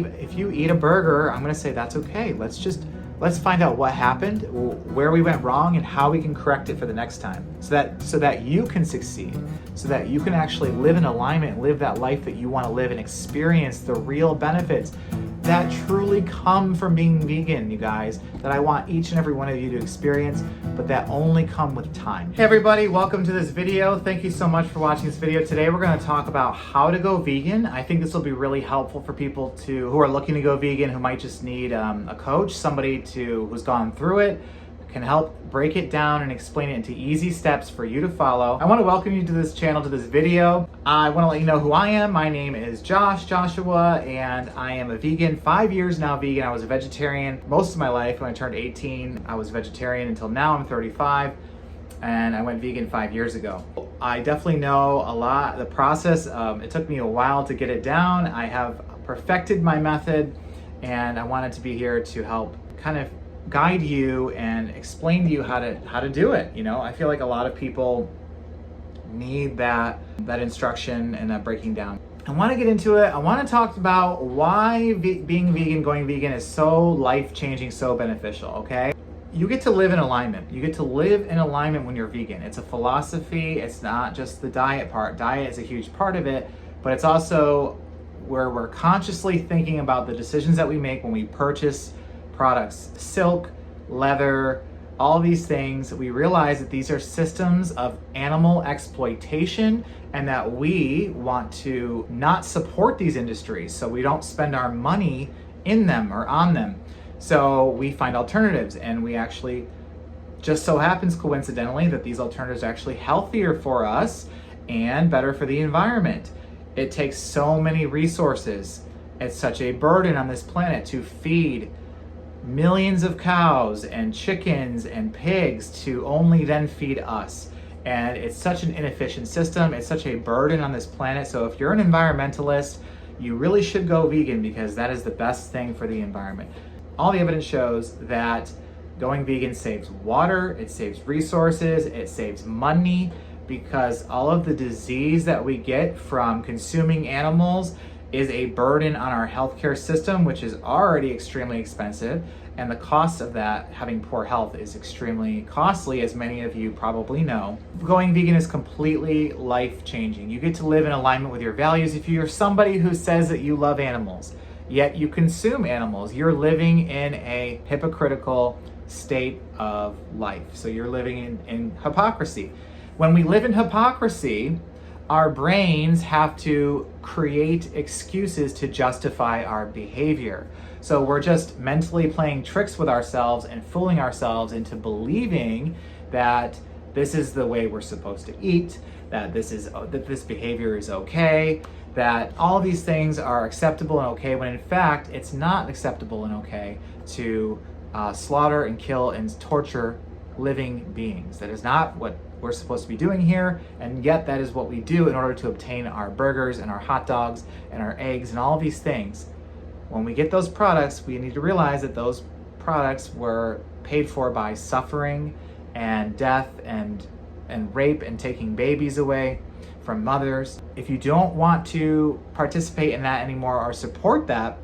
If you eat a burger, I'm gonna say that's okay. Let's find out what happened, where we went wrong, and how we can correct it for the next time, so that you can succeed, so that you can actually live in alignment, live that life that you want to live, and experience the real benefits that truly come from being vegan, you guys, that I want each and every one of you to experience, but that only come with time. Hey everybody, welcome to this video. Thank you so much for watching this video. Today we're going to talk about how to go vegan. I think this will be really helpful for people who are looking to go vegan, who might just need a coach, somebody who's gone through it, can help break it down and explain it into easy steps for you to follow. I want to welcome you to this channel, to this video. I want to let you know who I am. My name is Joshua, and I am a vegan. 5 years now vegan. I was a vegetarian most of my life. When I turned 18, I was a vegetarian until now I'm 35, and I went vegan 5 years ago. I definitely know a lot. The process, it took me a while to get it down. I have perfected my method, and I wanted to be here to help kind of guide you and explain to you how to do it. You know, I feel like a lot of people need that instruction and that breaking down. I want to get into it. I want to talk about why being vegan, going vegan is so life-changing, so beneficial, okay? You get to live in alignment. You get to live in alignment when you're vegan. It's a philosophy. It's not just the diet part. Diet is a huge part of it, but it's also where we're consciously thinking about the decisions that we make when we purchase products, silk, leather, all these things. We realize that these are systems of animal exploitation, and that we want to not support these industries, so we don't spend our money in them or on them. So we find alternatives, and we actually, just so happens coincidentally that these alternatives are actually healthier for us and better for the environment. It takes so many resources. It's such a burden on this planet to feed millions of cows and chickens and pigs to only then feed us. And it's such an inefficient system. It's such a burden on this planet. So if you're an environmentalist, you really should go vegan, because that is the best thing for the environment. All the evidence shows that going vegan saves water, it saves resources, it saves money, because all of the disease that we get from consuming animals is a burden on our healthcare system, which is already extremely expensive. And the cost of that, having poor health, is extremely costly, as many of you probably know. Going vegan is completely life-changing. You get to live in alignment with your values. If you're somebody who says that you love animals, yet you consume animals, you're living in a hypocritical state of life. So you're living in hypocrisy. When we live in hypocrisy, our brains have to create excuses to justify our behavior. So we're just mentally playing tricks with ourselves and fooling ourselves into believing that this is the way we're supposed to eat, that this behavior is okay, that all these things are acceptable and okay, when in fact it's not acceptable and okay to slaughter and kill and torture living beings. That is not what we're supposed to be doing here, and yet that is what we do in order to obtain our burgers and our hot dogs and our eggs and all of these things. When we get those products, we need to realize that those products were paid for by suffering and death and rape and taking babies away from mothers. If you don't want to participate in that anymore or support that,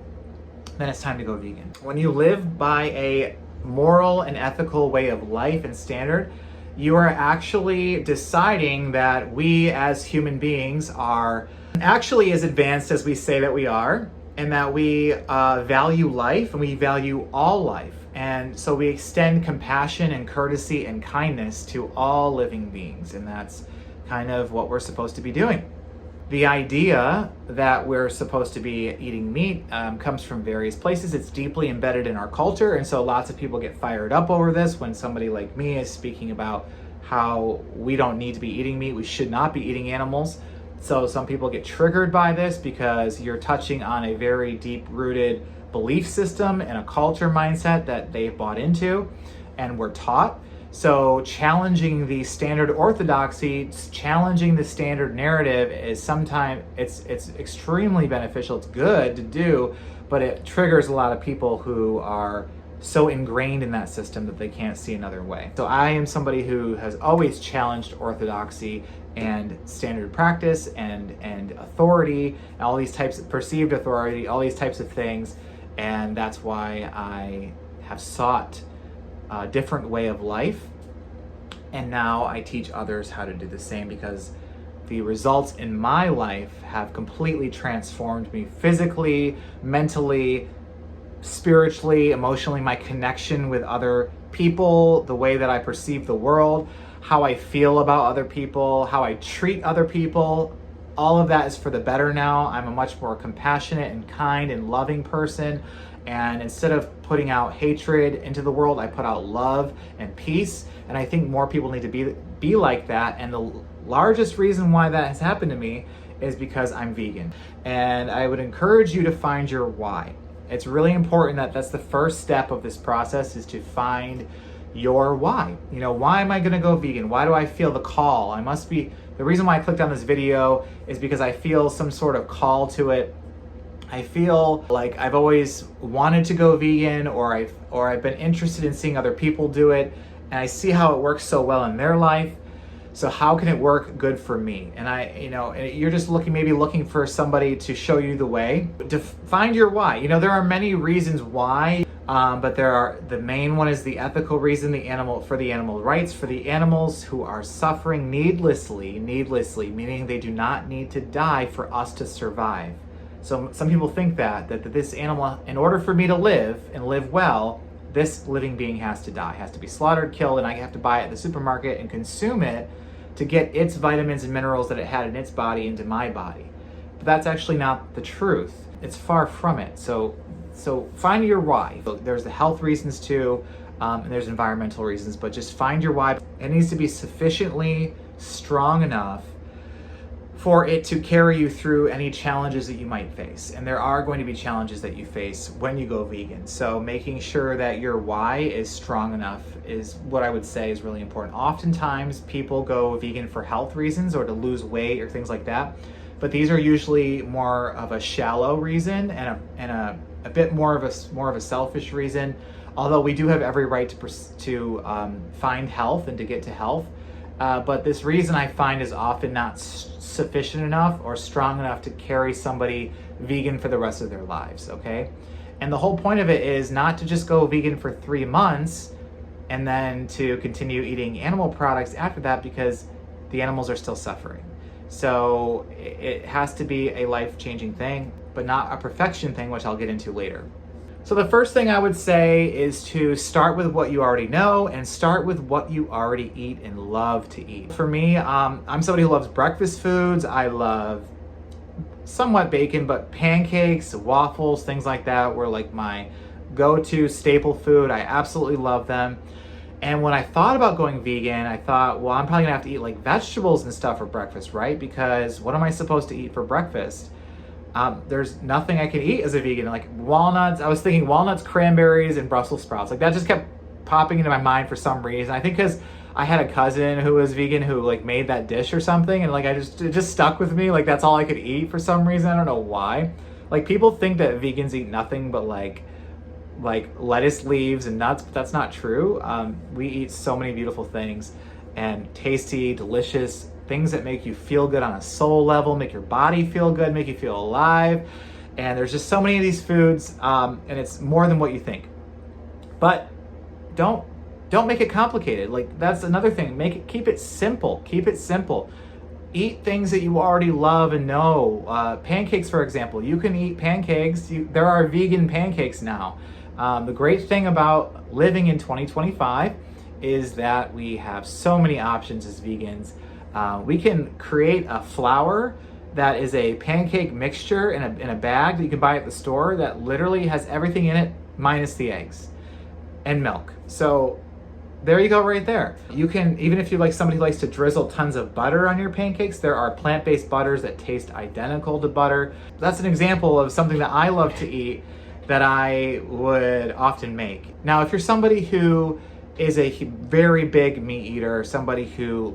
then it's time to go vegan. When you live by a moral and ethical way of life and standard, you are actually deciding that we as human beings are actually as advanced as we say that we are, and that we value life, and we value all life. And so we extend compassion and courtesy and kindness to all living beings, and that's kind of what we're supposed to be doing. The idea that we're supposed to be eating meat comes from various places. It's deeply embedded in our culture, and so lots of people get fired up over this when somebody like me is speaking about how we don't need to be eating meat, we should not be eating animals. So some people get triggered by this because you're touching on a very deep-rooted belief system and a culture mindset that they've bought into and were taught. So challenging the standard orthodoxy, challenging the standard narrative is sometimes, it's extremely beneficial. It's good to do, but it triggers a lot of people who are so ingrained in that system that they can't see another way. So I am somebody who has always challenged orthodoxy and standard practice and authority, and all these types of perceived authority, all these types of things. And that's why I have sought a different way of life. And now I teach others how to do the same, because the results in my life have completely transformed me physically, mentally, spiritually, emotionally, my connection with other people, the way that I perceive the world, how I feel about other people, how I treat other people. All of that is for the better now. I'm a much more compassionate and kind and loving person. And instead of putting out hatred into the world, I put out love and peace. And I think more people need to be like that. And the largest reason why that has happened to me is because I'm vegan. And I would encourage you to find your why. It's really important that that's the first step of this process, is to find your why. You know, why am I gonna go vegan? Why do I feel the call? The reason why I clicked on this video is because I feel some sort of call to it. I feel like I've always wanted to go vegan, or I've been interested in seeing other people do it, and I see how it works so well in their life. So how can it work good for me? And you're just maybe looking for somebody to show you the way, to find your why. You know, there are many reasons why, but the main one is the ethical reason, for the animal rights, for the animals who are suffering needlessly, meaning they do not need to die for us to survive. So some people think that this animal, in order for me to live and live well, this living being has to die, has to be slaughtered, killed, and I have to buy it at the supermarket and consume it to get its vitamins and minerals that it had in its body into my body. But that's actually not the truth. It's far from it. So find your why. There's the health reasons too, and there's environmental reasons, but just find your why. It needs to be sufficiently strong enough for it to carry you through any challenges that you might face. And there are going to be challenges that you face when you go vegan. So making sure that your why is strong enough is what I would say is really important. Oftentimes people go vegan for health reasons or to lose weight or things like that. But these are usually more of a shallow reason and a bit more of a selfish reason. Although we do have every right to find health and to get to health. But this reason I find is often not sufficient enough or strong enough to carry somebody vegan for the rest of their lives, okay? And the whole point of it is not to just go vegan for 3 months and then to continue eating animal products after that, because the animals are still suffering. So it has to be a life-changing thing, but not a perfection thing, which I'll get into later. So the first thing I would say is to start with what you already know and start with what you already eat and love to eat. For me, I'm somebody who loves breakfast foods. I love somewhat bacon, but pancakes, waffles, things like that were like my go-to staple food. I absolutely love them. And when I thought about going vegan, I thought, well, I'm probably gonna have to eat like vegetables and stuff for breakfast, right? Because what am I supposed to eat for breakfast? There's nothing I can eat as a vegan. Like walnuts, I was thinking walnuts, cranberries, and Brussels sprouts. Like that just kept popping into my mind for some reason. I think because I had a cousin who was vegan who like made that dish or something, and like it just stuck with me. Like that's all I could eat for some reason. I don't know why. Like people think that vegans eat nothing but like lettuce leaves and nuts, but that's not true. We eat so many beautiful things and tasty, delicious things that make you feel good on a soul level, make your body feel good, make you feel alive. And there's just so many of these foods, and it's more than what you think. But don't make it complicated. Like that's another thing. Keep it simple. Keep it simple. Eat things that you already love and know. Pancakes, for example. You can eat pancakes. There are vegan pancakes now. The great thing about living in 2025 is that we have so many options as vegans. We can create a flour that is a pancake mixture in a bag that you can buy at the store that literally has everything in it minus the eggs and milk. So there you go right there. You can, even if you like somebody who likes to drizzle tons of butter on your pancakes, there are plant-based butters that taste identical to butter. That's an example of something that I love to eat that I would often make. Now, if you're somebody who is a very big meat eater, somebody who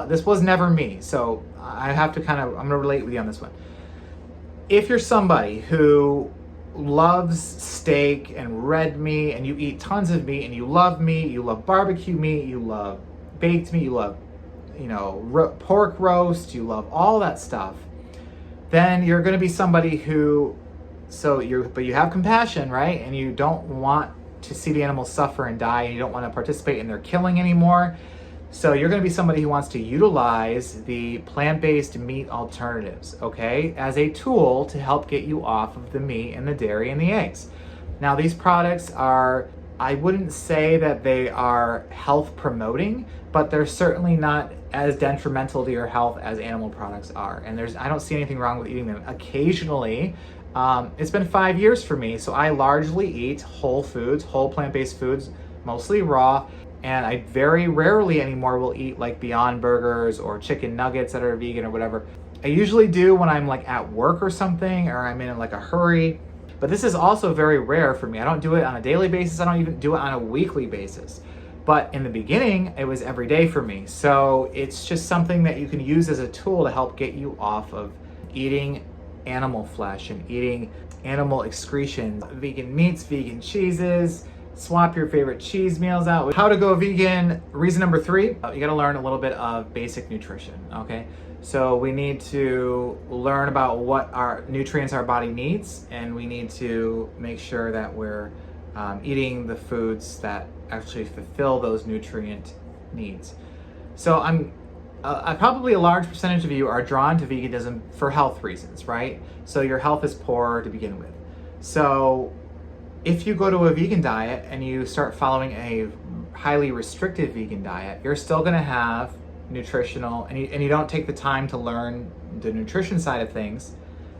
this was never me, so I have to I'm gonna relate with you on this one. If you're somebody who loves steak and red meat, and you eat tons of meat, and you love meat, you love barbecue meat, you love baked meat, you love, pork roast, you love all that stuff, then you're going to be somebody who, but you have compassion, right? And you don't want to see the animals suffer and die, and you don't want to participate in their killing anymore. So you're going to be somebody who wants to utilize the plant-based meat alternatives, okay, as a tool to help get you off of the meat and the dairy and the eggs. Now, these products are, I wouldn't say that they are health promoting, but they're certainly not as detrimental to your health as animal products are. And I don't see anything wrong with eating them occasionally. It's been 5 years for me, so I largely eat whole foods, whole plant-based foods, mostly raw. And I very rarely anymore will eat like Beyond Burgers or chicken nuggets that are vegan or whatever. I usually do when I'm like at work or something, or I'm in like a hurry. But this is also very rare for me. I don't do it on a daily basis. I don't even do it on a weekly basis. But in the beginning, it was every day for me. So it's just something that you can use as a tool to help get you off of eating animal flesh and eating animal excretions, vegan meats, vegan cheeses. Swap your favorite cheese meals out. How to go vegan. Reason number 3, you got to learn a little bit of basic nutrition, okay? So we need to learn about what our nutrients our body needs, and we need to make sure that we're eating the foods that actually fulfill those nutrient needs. So probably a large percentage of you are drawn to veganism for health reasons, right? So your health is poor to begin with. So if you go to a vegan diet and you start following a highly restrictive vegan diet, you're still going to have nutritional, and you don't take the time to learn the nutrition side of things,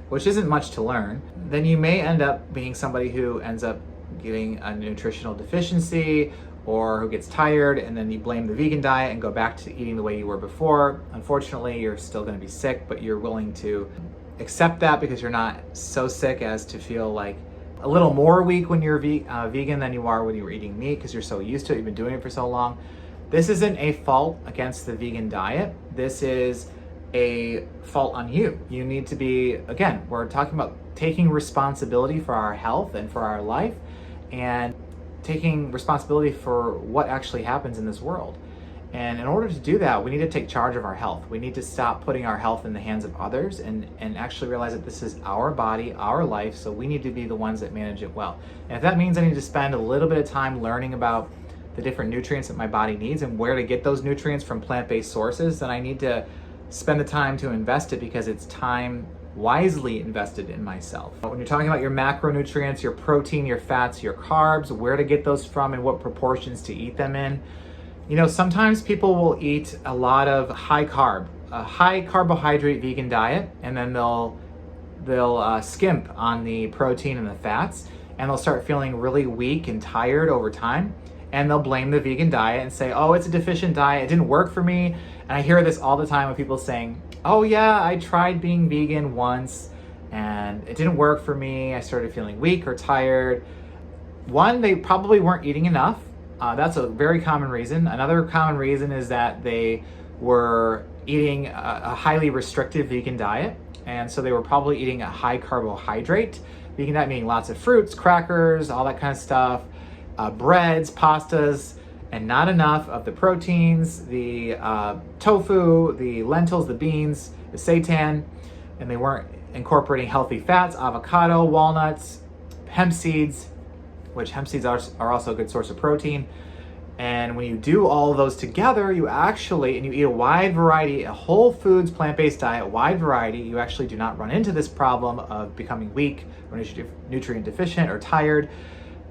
which isn't much to learn, then you may end up being somebody who ends up getting a nutritional deficiency, or who gets tired, and then you blame the vegan diet and go back to eating the way you were before. Unfortunately, you're still going to be sick, but you're willing to accept that because you're not so sick as to feel like a little more weak when you're vegan than you are when you were eating meat, because you're so used to it, you've been doing it for so long. This isn't a fault against the vegan diet. This is a fault on you. You need to be, again, we're talking about taking responsibility for our health and for our life, and taking responsibility for what actually happens in this world. And in order to do that, we need to take charge of our health. We need to stop putting our health in the hands of others and actually realize that this is our body, our life, so we need to be the ones that manage it well. And if that means I need to spend a little bit of time learning about the different nutrients that my body needs and where to get those nutrients from plant-based sources, then I need to spend the time to invest it, because it's time wisely invested in myself. When you're talking about your macronutrients, your protein, your fats, your carbs, where to get those from and what proportions to eat them in. Sometimes people will eat a lot of high carbohydrate vegan diet, and then they'll skimp on the protein and the fats, and they'll start feeling really weak and tired over time, and they'll blame the vegan diet and say, oh, it's a deficient diet, it didn't work for me. And I hear this all the time with people saying, oh yeah, I tried being vegan once and it didn't work for me, I started feeling weak or tired. One, they probably weren't eating enough. That's a very common reason. Another common reason is that they were eating a highly restrictive vegan diet, and so they were probably eating a high carbohydrate vegan diet, meaning lots of fruits, crackers, all that kind of stuff, breads, pastas, and not enough of the proteins, the tofu, the lentils, the beans, the seitan, and they weren't incorporating healthy fats, avocado, walnuts, hemp seeds, which hemp seeds are also a good source of protein. And when you do all of those together, you eat a wide variety, a whole foods, plant-based diet, wide variety, you actually do not run into this problem of becoming weak or nutrient deficient or tired.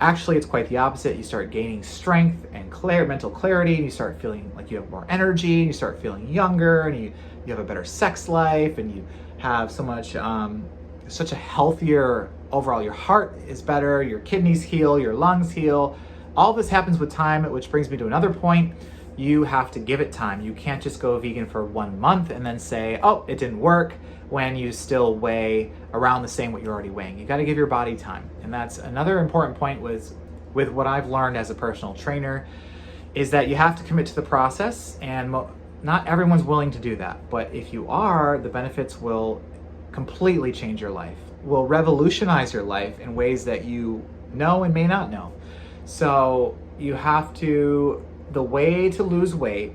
Actually, it's quite the opposite. You start gaining strength and mental clarity, and you start feeling like you have more energy, and you start feeling younger, and you have a better sex life, and you have such a healthier overall. Your heart is better, your kidneys heal, your lungs heal. All this happens with time, which brings me to another point. You have to give it time. You can't just go vegan for 1 month and then say, oh, it didn't work, when you still weigh around the same what you're already weighing. You got to give your body time. And that's another important point with what I've learned as a personal trainer, is that you have to commit to the process, and not everyone's willing to do that. But if you are, the benefits will completely change your life. will revolutionize your life in ways that you know and may not know. So you have to, the way to lose weight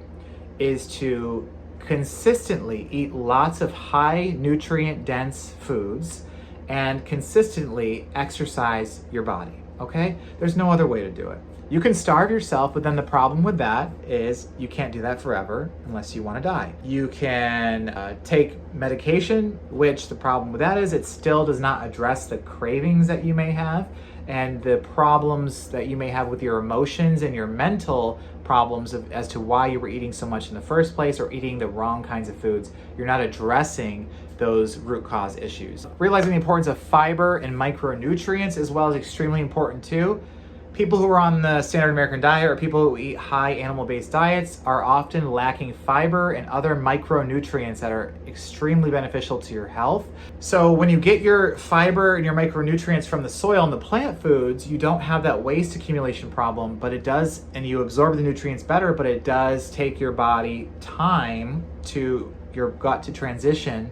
is to consistently eat lots of high nutrient dense foods and consistently exercise your body, okay? There's no other way to do it. You can starve yourself, but then the problem with that is you can't do that forever unless you want to die. You can take medication, which the problem with that is it still does not address the cravings that you may have and the problems that you may have with your emotions and your mental problems as to why you were eating so much in the first place or eating the wrong kinds of foods. You're not addressing those root cause issues. Realizing the importance of fiber and micronutrients as well is extremely important too. People who are on the standard American diet or people who eat high animal-based diets are often lacking fiber and other micronutrients that are extremely beneficial to your health. So when you get your fiber and your micronutrients from the soil and the plant foods, you don't have that waste accumulation problem, but it does, and you absorb the nutrients better, but it does take your body time to, your gut to transition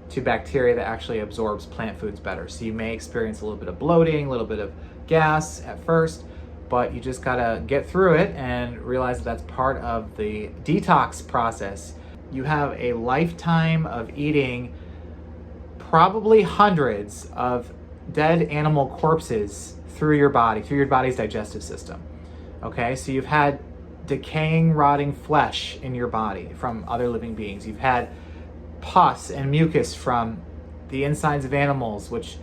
to bacteria that actually absorbs plant foods better. So you may experience a little bit of bloating, a little bit of gas at first, but you just gotta get through it and realize that that's part of the detox process. You have a lifetime of eating probably hundreds of dead animal corpses through your body, through your body's digestive system. Okay, so you've had decaying, rotting flesh in your body from other living beings. You've had pus and mucus from the insides of animals, which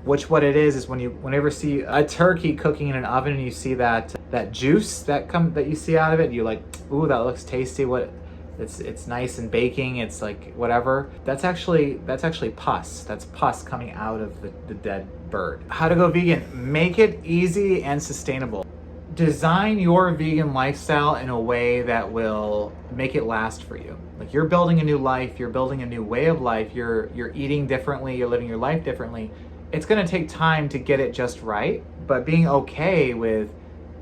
what it is when you whenever see a turkey cooking in an oven and you see that juice that you see out of it, you're like, ooh, that looks tasty. What it's nice and baking, it's like whatever. That's actually pus. That's pus coming out of the dead bird. How to go vegan? Make it easy and sustainable. Design your vegan lifestyle in a way that will make it last for you. Like you're building a new life, you're building a new way of life, you're eating differently, you're living your life differently. It's gonna take time to get it just right, but being okay with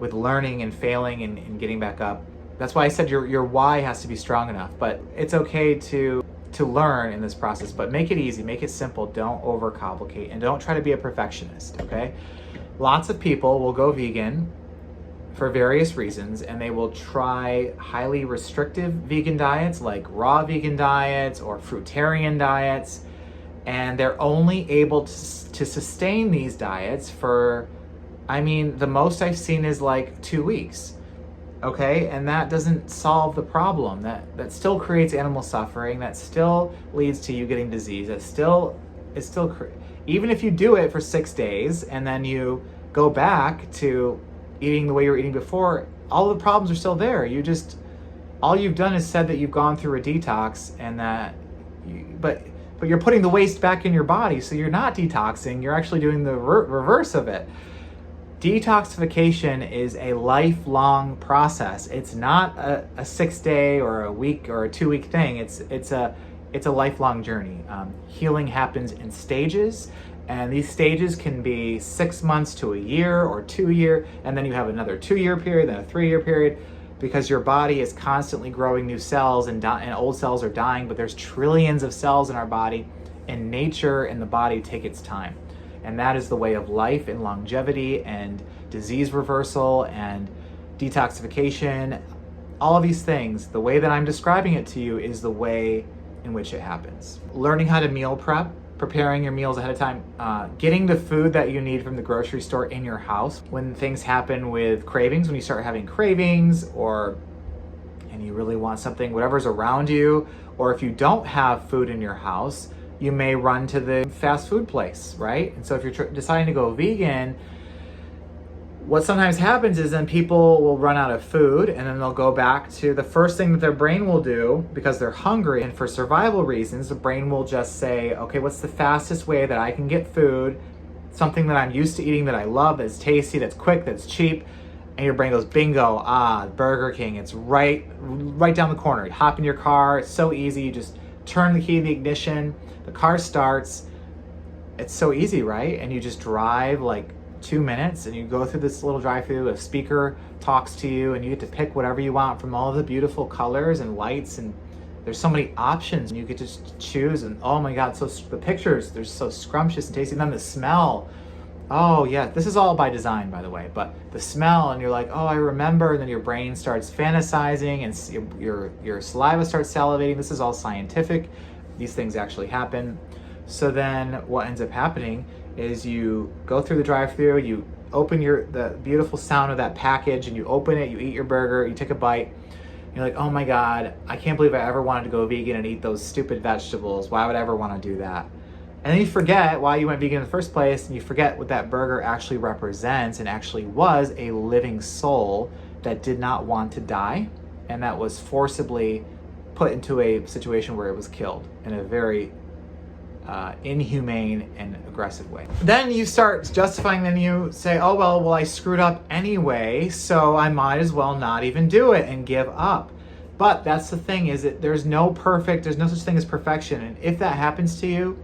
learning and failing and getting back up. That's why I said your why has to be strong enough, but it's okay to learn in this process, but make it easy, make it simple, don't overcomplicate, and don't try to be a perfectionist, okay? Lots of people will go vegan for various reasons, and they will try highly restrictive vegan diets like raw vegan diets or fruitarian diets, and they're only able to sustain these diets for, I mean, the most I've seen is like 2 weeks, okay? And that doesn't solve the problem. That still creates animal suffering, that still leads to you getting disease, even if you do it for 6 days and then you go back to eating the way you were eating before, all the problems are still there. All you've done is said that you've gone through a detox and that, but you're putting the waste back in your body, so you're not detoxing, you're actually doing the reverse of it. Detoxification is a lifelong process. It's not a 6 day or a week or a 2 week thing. It's a lifelong journey. Healing happens in stages, and these stages can be 6 months to a year or 2 year, and then you have another 2 year period, then a 3 year period, because your body is constantly growing new cells and old cells are dying, but there's trillions of cells in our body, and nature and the body take its time. And that is the way of life and longevity and disease reversal and detoxification. All of these things, the way that I'm describing it to you is the way in which it happens. Learning how to meal prep, preparing your meals ahead of time, getting the food that you need from the grocery store in your house. When things happen with cravings, when you start having cravings and you really want something, whatever's around you, or if you don't have food in your house, you may run to the fast food place, right? And so if you're deciding to go vegan, what sometimes happens is then people will run out of food and then they'll go back to the first thing that their brain will do because they're hungry, and for survival reasons, the brain will just say, okay, what's the fastest way that I can get food, something that I'm used to eating, that I love, that's tasty, that's quick, that's cheap, and your brain goes, bingo, Burger King, it's right down the corner. You hop in your car, it's so easy, you just turn the key in the ignition, the car starts, it's so easy, right? And you just drive like 2 minutes and you go through this little drive-through, a speaker talks to you and you get to pick whatever you want from all the beautiful colors and lights and There's so many options. You could just choose, and oh my God, so the pictures, they're so scrumptious and tasty. And then the smell. Oh yeah, this is all by design, by the way, but the smell, and you're like, oh, I remember, and then your brain starts fantasizing and your saliva starts salivating. This is all scientific. These things actually happen. So then what ends up happening is you go through the drive-thru, you open the beautiful sound of that package, and you open it, you eat your burger, you take a bite. You're like, oh my God, I can't believe I ever wanted to go vegan and eat those stupid vegetables. Why would I ever want to do that? And then you forget why you went vegan in the first place, and you forget what that burger actually represents and actually was a living soul that did not want to die, and that was forcibly put into a situation where it was killed in a very inhumane and aggressive way. Then you start justifying, then you say, oh, well, I screwed up anyway, so I might as well not even do it and give up. But that's the thing, is that there's no such thing as perfection. And if that happens to you,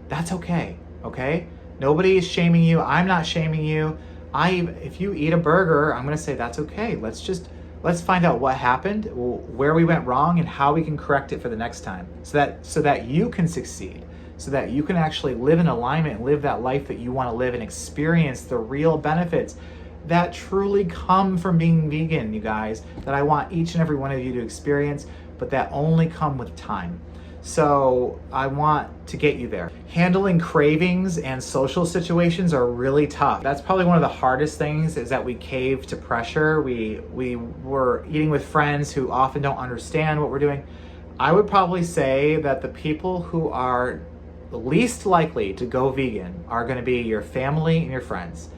that's okay, okay? Nobody is shaming you. I'm not shaming you. If you eat a burger, I'm gonna say that's okay. Let's find out what happened, where we went wrong, and how we can correct it for the next time, so that you can succeed, so that you can actually live in alignment and live that life that you want to live and experience the real benefits that truly come from being vegan, you guys, that I want each and every one of you to experience, but that only come with time. So I want to get you there. Handling cravings and social situations are really tough. That's probably one of the hardest things, is that we cave to pressure. We were eating with friends who often don't understand what we're doing. I would probably say that the people who are the least likely to go vegan are going to be your family and your friends.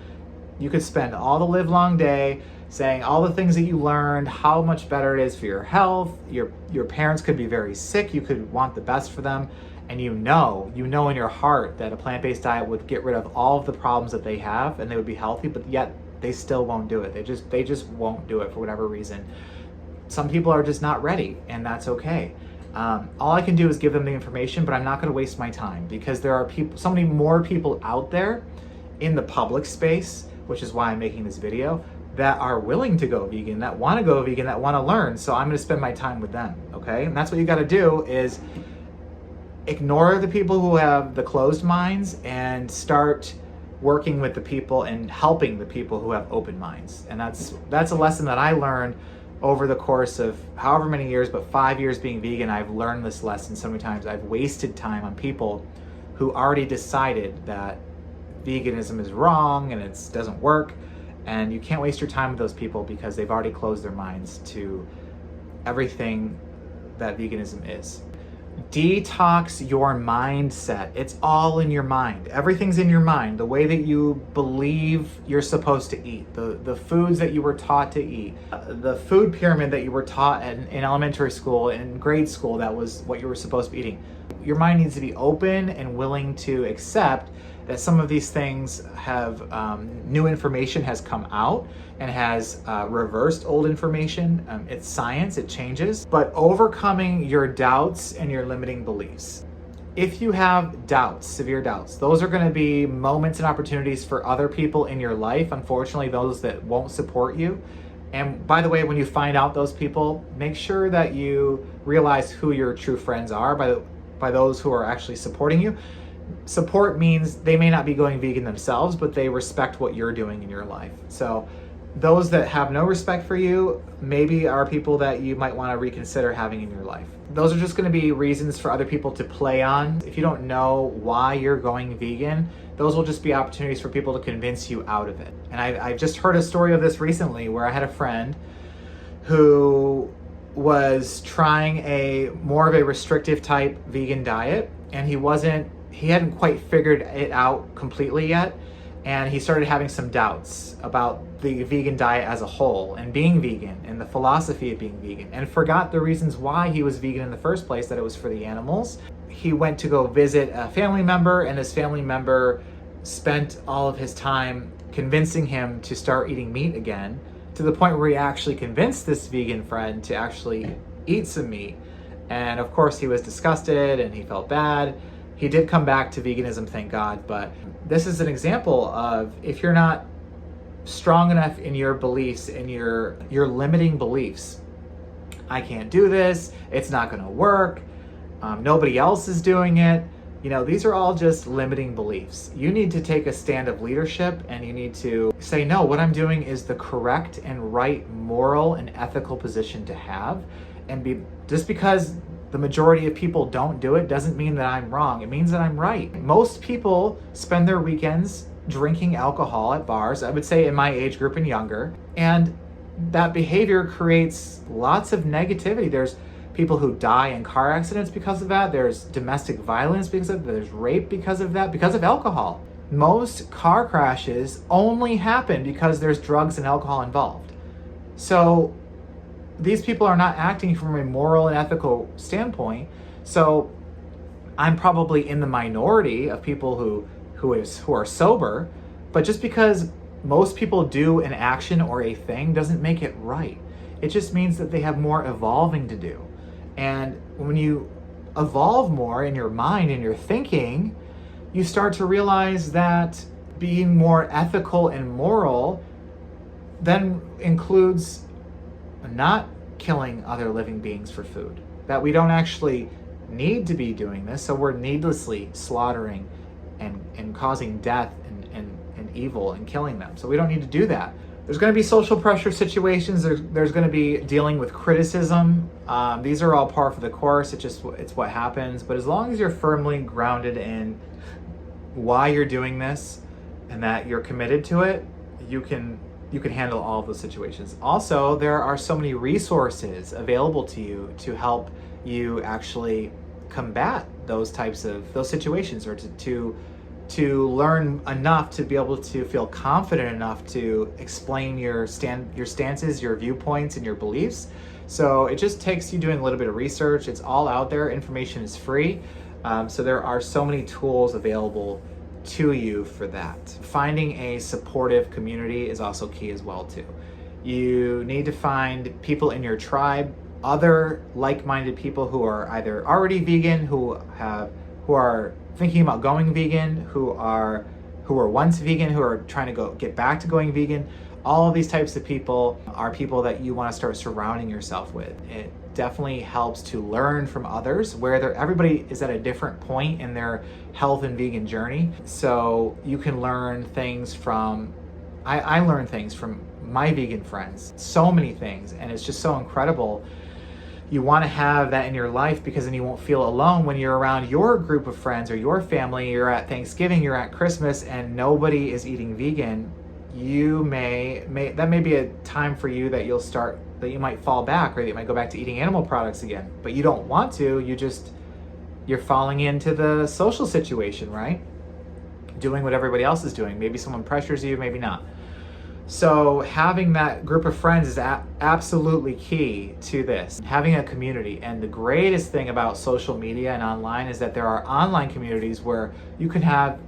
You could spend all the live long day saying all the things that you learned, how much better it is for your health. Your parents could be very sick. You could want the best for them. And you know in your heart that a plant-based diet would get rid of all of the problems that they have and they would be healthy, but yet they still won't do it. They just won't do it for whatever reason. Some people are just not ready, and that's okay. All I can do is give them the information, but I'm not going to waste my time, because there are so many more people out there in the public space, which is why I'm making this video, that are willing to go vegan, that want to go vegan, that want to learn. So I'm going to spend my time with them, okay? And that's what you got to do, is ignore the people who have the closed minds and start working with the people and helping the people who have open minds. And that's a lesson that I learned over the course of however many years, but 5 years being vegan. I've learned this lesson so many times. I've wasted time on people who already decided that veganism is wrong and it doesn't work. And you can't waste your time with those people, because they've already closed their minds to everything that veganism is. Detox your mindset. It's all in your mind. Everything's in your mind. The way that you believe you're supposed to eat, the foods that you were taught to eat, the food pyramid that you were taught in elementary school, in grade school, that was what you were supposed to be eating. Your mind needs to be open and willing to accept that some of these things have new information has come out and has reversed old information. It's science, it changes. But overcoming your doubts and your limiting beliefs. If you have doubts, severe doubts, those are going to be moments and opportunities for other people in your life, unfortunately, those that won't support you. And by the way, when you find out those people, make sure that you realize who your true friends are by those who are actually supporting you. Support means they may not be going vegan themselves, but they respect what you're doing in your life. So those that have no respect for you maybe are people that you might want to reconsider having in your life. Those are just going to be reasons for other people to play on. If you don't know why you're going vegan, those will just be opportunities for people to convince you out of it. And I've just heard a story of this recently, where I had a friend who was trying more of a restrictive type vegan diet, and he hadn't quite figured it out completely yet, and he started having some doubts about the vegan diet as a whole and being vegan and the philosophy of being vegan, and forgot the reasons why he was vegan in the first place, that it was for the animals. He went to go visit a family member, and his family member spent all of his time convincing him to start eating meat again, to the point where he actually convinced this vegan friend to actually eat some meat. And of course he was disgusted and he felt bad. He did come back to veganism, thank God, but this is an example of, if you're not strong enough in your beliefs and your limiting beliefs, I can't do this, it's not gonna work, nobody else is doing it. You know, these are all just limiting beliefs. You need to take a stand of leadership, and you need to say, no, what I'm doing is the correct and right moral and ethical position to have. And just because the majority of people don't do it doesn't mean that I'm wrong. It means that I'm right. Most people spend their weekends drinking alcohol at bars, I would say in my age group and younger, and that behavior creates lots of negativity. There's people who die in car accidents because of that. There's domestic violence because of that. There's rape because of that, because of alcohol. Most car crashes only happen because there's drugs and alcohol involved. So these people are not acting from a moral and ethical standpoint. So I'm probably in the minority of people who are sober, but just because most people do an action or a thing doesn't make it right. It just means that they have more evolving to do. And when you evolve more in your mind and your thinking, you start to realize that being more ethical and moral then includes not killing other living beings for food. That we don't actually need to be doing this, so we're needlessly slaughtering and causing death and evil and killing them. So we don't need to do that. There's going to be social pressure situations. There's going to be dealing with criticism. These are all par for the course. It's what happens. But as long as you're firmly grounded in why you're doing this and that you're committed to it, you can handle all of those situations. Also, there are so many resources available to you to help you actually combat those situations, or to learn enough to be able to feel confident enough to explain your stances, your viewpoints, and your beliefs. So it just takes you doing a little bit of research. It's all out there. Information is free. So there are so many tools available to you for that. Finding a supportive community is also key as well too. You need to find people in your tribe, other like-minded people who are either already vegan, who are thinking about going vegan, who were once vegan, who are trying to get back to going vegan. All of these types of people are people that you want to start surrounding yourself with. It definitely helps to learn from others, where everybody is at a different point in their health and vegan journey. So you can learn things from, I learn things from my vegan friends, so many things, and it's just so incredible. You want to have that in your life, because then you won't feel alone when you're around your group of friends or your family. You're at Thanksgiving, you're at Christmas, and nobody is eating vegan. That may be a time for you that you might fall back, or you might go back to eating animal products again. But you don't want to. You're falling into the social situation, right? Doing what everybody else is doing. Maybe someone pressures you, maybe not. So having that group of friends is absolutely key to this. Having a community. And the greatest thing about social media and online is that there are online communities where you can have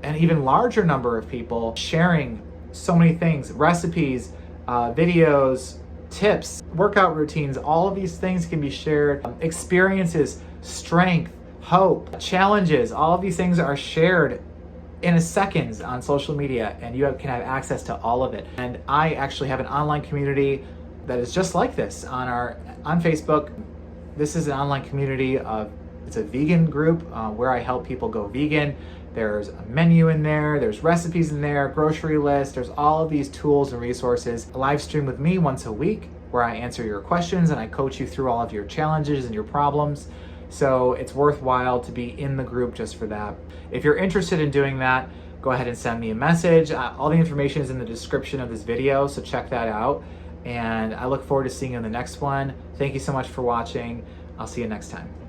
an even larger number of people sharing so many things, recipes, videos, tips, workout routines. All of these things can be shared. Experiences, strength, hope, challenges, all of these things are shared in a seconds on social media, and you can have access to all of it. And I actually have an online community that is just like this on Facebook. This is an online community it's a vegan group where I help people go vegan. There's a menu in there, there's recipes in there, grocery list, there's all of these tools and resources. A live stream with me once a week where I answer your questions and I coach you through all of your challenges and your problems. So it's worthwhile to be in the group just for that. If you're interested in doing that, go ahead and send me a message. All the information is in the description of this video, so check that out. And I look forward to seeing you in the next one. Thank you so much for watching. I'll see you next time.